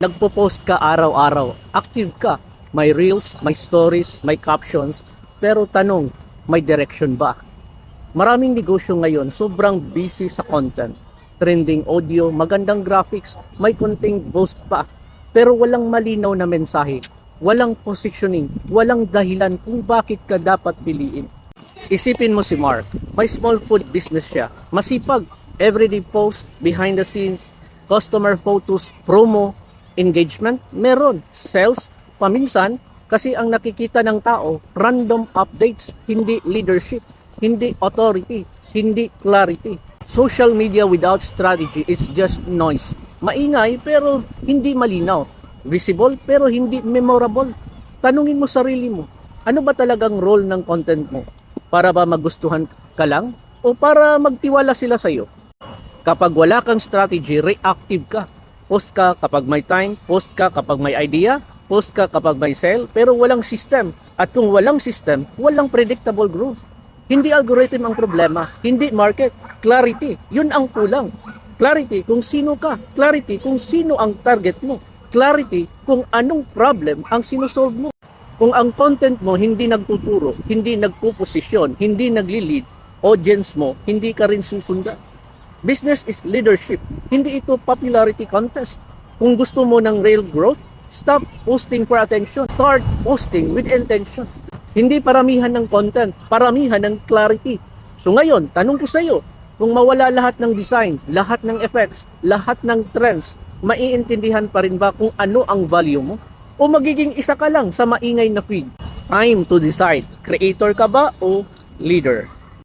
Nagpo-post ka araw-araw, active ka, may reels, may stories, may captions, pero tanong, may direction ba? Maraming negosyo ngayon sobrang busy sa content, trending audio, magandang graphics, may konting boast pa, pero walang malinaw na mensahe, walang positioning, walang dahilan kung bakit ka dapat piliin. Isipin mo si Mark, may small food business siya, masipag, everyday post, behind the scenes, customer photos, promo, engagement, meron, sales, paminsan, kasi ang nakikita ng tao, random updates, hindi leadership, hindi authority, hindi clarity. Social media without strategy is just noise. Maingay pero hindi malinaw. Visible pero hindi memorable. Tanungin mo sarili mo, ano ba talagang role ng content mo? Para ba magustuhan ka lang? O para magtiwala sila sa'yo? Kapag wala kang strategy, reactive ka. Post ka kapag may time, post ka kapag may idea, post ka kapag may sale, pero walang system. At kung walang system, walang predictable growth. Hindi algorithm ang problema, hindi market, clarity. Yun ang kulang. Clarity kung sino ka, clarity kung sino ang target mo, clarity kung anong problem ang sinusolve mo. Kung ang content mo hindi nagtuturo, hindi nagpuposisyon, hindi nagli-lead, audience mo, hindi ka rin susundan. Business is leadership, hindi ito popularity contest. Kung gusto mo ng real growth, stop posting for attention. Start posting with intention. Hindi paramihan ng content, paramihan ng clarity. So ngayon, tanong ko sa iyo, kung mawala lahat ng design, lahat ng effects, lahat ng trends, maiintindihan pa rin ba kung ano ang value mo? O magiging isa ka lang sa maingay na feed? Time to decide, creator ka ba o leader?